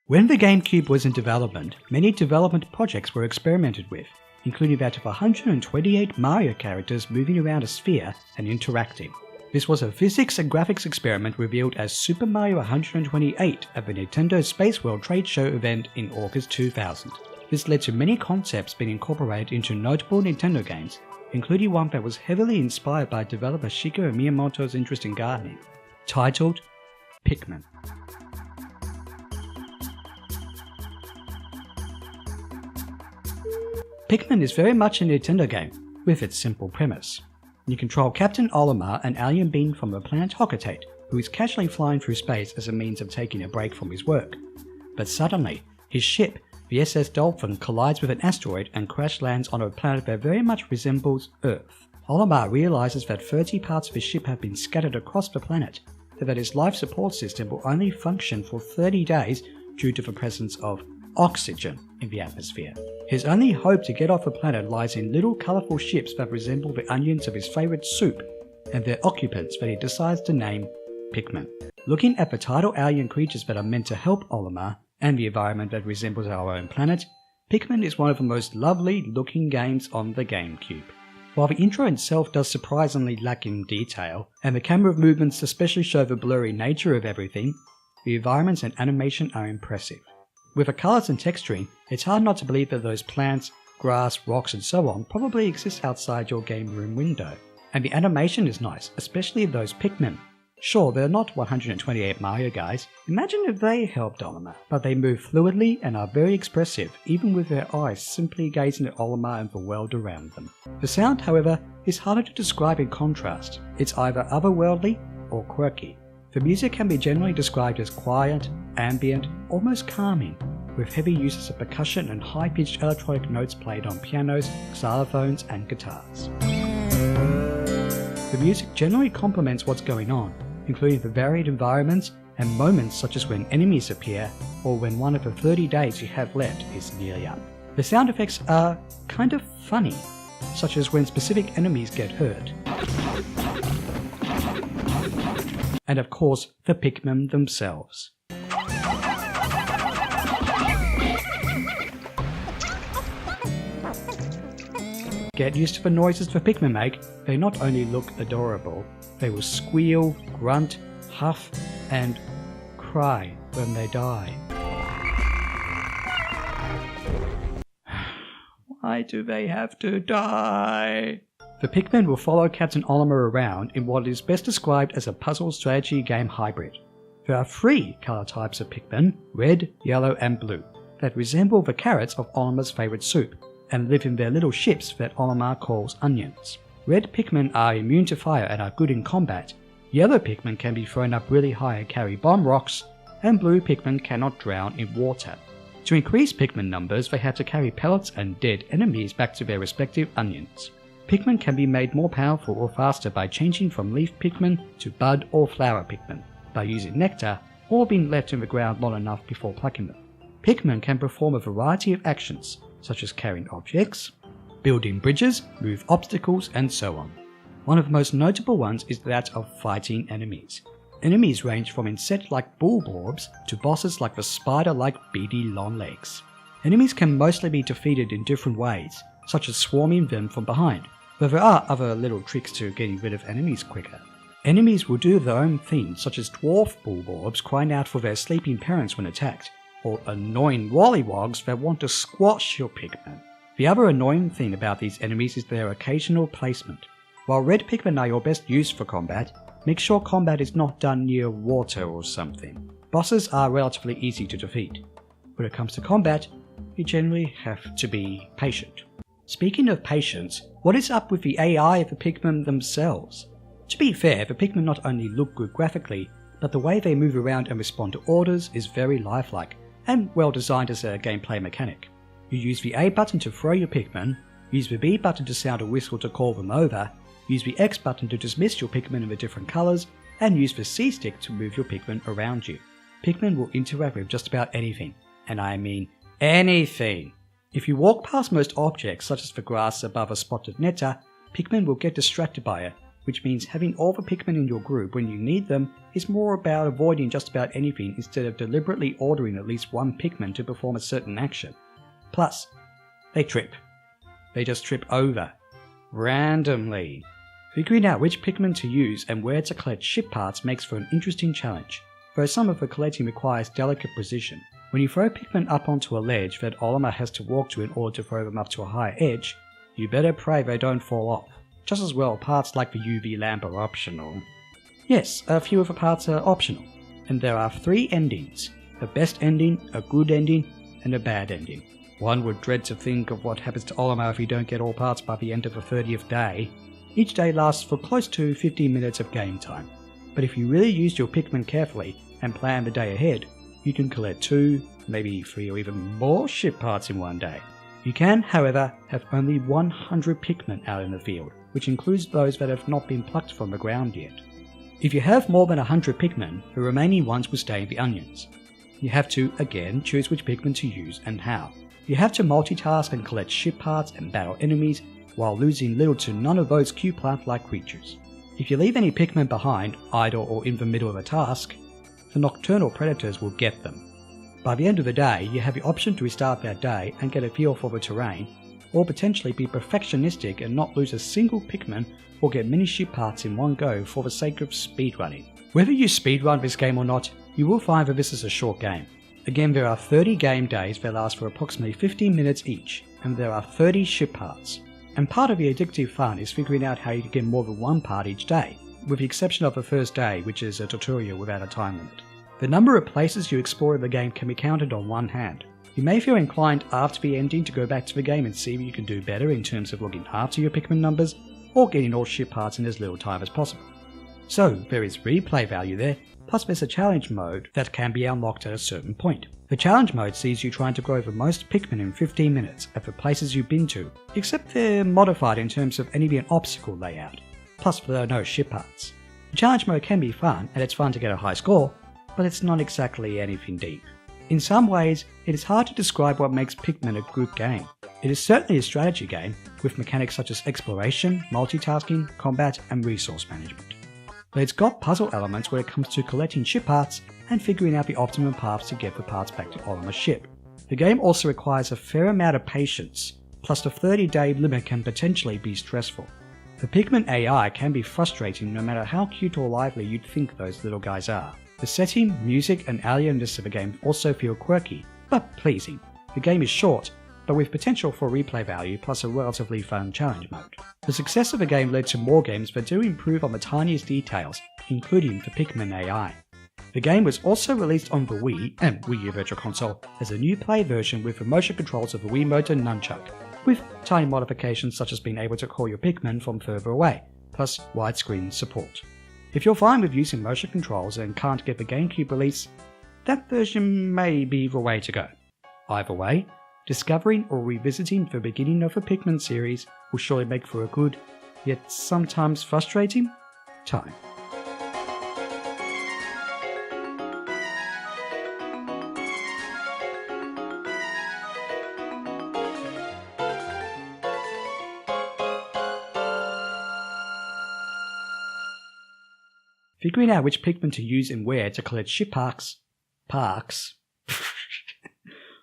When the GameCube was in development, many development projects were experimented with, including that of 128 Mario characters moving around a sphere and interacting. This was a physics and graphics experiment revealed as Super Mario 128 at the Nintendo Space World Trade Show event in August 2000. This led to many concepts being incorporated into notable Nintendo games, including one that was heavily inspired by developer Shigeru Miyamoto's interest in gardening, titled Pikmin. Pikmin is very much a Nintendo game, with its simple premise. You control Captain Olimar, an alien being from the planet Hocketate, who is casually flying through space as a means of taking a break from his work. But suddenly, his ship, the SS Dolphin, collides with an asteroid and crash lands on a planet that very much resembles Earth. Olimar realizes that 30 parts of his ship have been scattered across the planet, and that his life support system will only function for 30 days due to the presence of oxygen in the atmosphere. His only hope to get off the planet lies in little colourful ships that resemble the onions of his favourite soup, and their occupants that he decides to name Pikmin. Looking at the tidal alien creatures that are meant to help Olimar, and the environment that resembles our own planet, Pikmin is one of the most lovely looking games on the GameCube. While the intro itself does surprisingly lack in detail, and the camera movements especially show the blurry nature of everything, the environments and animation are impressive. With the colours and texturing, it's hard not to believe that those plants, grass, rocks and so on probably exist outside your game room window. And the animation is nice, especially those Pikmin. Sure, they're not 128 Mario guys, imagine if they helped Olimar, but they move fluidly and are very expressive, even with their eyes simply gazing at Olimar and the world around them. The sound, however, is harder to describe in contrast. It's either otherworldly or quirky. The music can be generally described as quiet, ambient, almost calming, with heavy uses of percussion and high-pitched electronic notes played on pianos, xylophones and guitars. The music generally complements what's going on, including the varied environments and moments such as when enemies appear or when one of the 30 days you have left is nearly up. The sound effects are kind of funny, such as when specific enemies get hurt. And of course, the Pikmin themselves. Get used to the noises the Pikmin make. They not only look adorable, they will squeal, grunt, huff, and cry when they die. Why do they have to die? The Pikmin will follow Captain Olimar around in what is best described as a puzzle strategy game hybrid. There are 3 colour types of Pikmin, red, yellow and blue, that resemble the carrots of Olimar's favourite soup, and live in their little ships that Olimar calls onions. Red Pikmin are immune to fire and are good in combat, yellow Pikmin can be thrown up really high and carry bomb rocks, and blue Pikmin cannot drown in water. To increase Pikmin numbers, they have to carry pellets and dead enemies back to their respective onions. Pikmin can be made more powerful or faster by changing from leaf Pikmin to bud or flower Pikmin, by using nectar, or being left in the ground long enough before plucking them. Pikmin can perform a variety of actions, such as carrying objects, building bridges, move obstacles, and so on. One of the most notable ones is that of fighting enemies. Enemies range from insect-like bulborbs to bosses like the spider-like beady longlegs. Enemies can mostly be defeated in different ways, such as swarming them from behind, though there are other little tricks to getting rid of enemies quicker. Enemies will do their own thing, such as dwarf bulborbs crying out for their sleeping parents when attacked, or annoying wollywogs that want to squash your Pikmin. The other annoying thing about these enemies is their occasional placement. While red Pikmin are your best use for combat, make sure combat is not done near water or something. Bosses are relatively easy to defeat. When it comes to combat, you generally have to be patient. Speaking of patience, what is up with the AI of the Pikmin themselves? To be fair, the Pikmin not only look good graphically, but the way they move around and respond to orders is very lifelike, and well designed as a gameplay mechanic. You use the A button to throw your Pikmin, use the B button to sound a whistle to call them over, use the X button to dismiss your Pikmin in the different colours, and use the C stick to move your Pikmin around you. Pikmin will interact with just about anything, and I mean anything. If you walk past most objects, such as the grass above a spot of nectar, Pikmin will get distracted by it, which means having all the Pikmin in your group when you need them is more about avoiding just about anything instead of deliberately ordering at least one Pikmin to perform a certain action. Plus, they trip. They just trip over. Randomly. Figuring out which Pikmin to use and where to collect ship parts makes for an interesting challenge, though some of the collecting requires delicate precision. When you throw Pikmin up onto a ledge that Olimar has to walk to in order to throw them up to a higher edge, you better pray they don't fall off. Just as well, parts like the UV lamp are optional. Yes, a few of the parts are optional, and there are 3 endings: a best ending, a good ending, and a bad ending. One would dread to think of what happens to Olimar if you don't get all parts by the end of the 30th day. Each day lasts for close to 15 minutes of game time, but if you really use your Pikmin carefully and plan the day ahead, you can collect 2, maybe 3 or even more ship parts in one day. You can, however, have only 100 Pikmin out in the field, which includes those that have not been plucked from the ground yet. If you have more than 100 Pikmin, the remaining ones will stay in the onions. You have to, again, choose which Pikmin to use and how. You have to multitask and collect ship parts and battle enemies, while losing little to none of those cute plant-like creatures. If you leave any Pikmin behind, idle or in the middle of a task, the nocturnal predators will get them. By the end of the day, you have the option to restart that day and get a feel for the terrain, or potentially be perfectionistic and not lose a single Pikmin or get many ship parts in one go for the sake of speedrunning. Whether you speedrun this game or not, you will find that this is a short game. Again, there are 30 game days that last for approximately 15 minutes each, and there are 30 ship parts. And part of the addictive fun is figuring out how you can get more than one part each day, with the exception of the first day, which is a tutorial without a time limit. The number of places you explore in the game can be counted on one hand. You may feel inclined after the ending to go back to the game and see what you can do better in terms of looking after your Pikmin numbers, or getting all ship parts in as little time as possible. So there is replay value there, plus there's a challenge mode that can be unlocked at a certain point. The challenge mode sees you trying to grow the most Pikmin in 15 minutes at the places you've been to, except they're modified in terms of any being obstacle layout, plus there are no ship parts. The challenge mode can be fun, and it's fun to get a high score, but it's not exactly anything deep. In some ways, it is hard to describe what makes Pikmin a group game. It is certainly a strategy game, with mechanics such as exploration, multitasking, combat, and resource management. But it's got puzzle elements when it comes to collecting ship parts and figuring out the optimum paths to get the parts back to Olimar's ship. The game also requires a fair amount of patience, plus the 30-day limit can potentially be stressful. The Pikmin AI can be frustrating no matter how cute or lively you'd think those little guys are. The setting, music, and alienness of the game also feel quirky, but pleasing. The game is short, but with potential for replay value plus a relatively fun challenge mode. The success of the game led to more games that do improve on the tiniest details, including the Pikmin AI. The game was also released on the Wii and Wii U Virtual Console as a new play version with the motion controls of the Wiimote and Nunchuck, with tiny modifications such as being able to call your Pikmin from further away, plus widescreen support. If you're fine with using motion controls and can't get the GameCube release, that version may be the way to go. Either way, discovering or revisiting the beginning of the Pikmin series will surely make for a good, yet sometimes frustrating, time. Figuring out which Pikmin to use and where to collect ship parks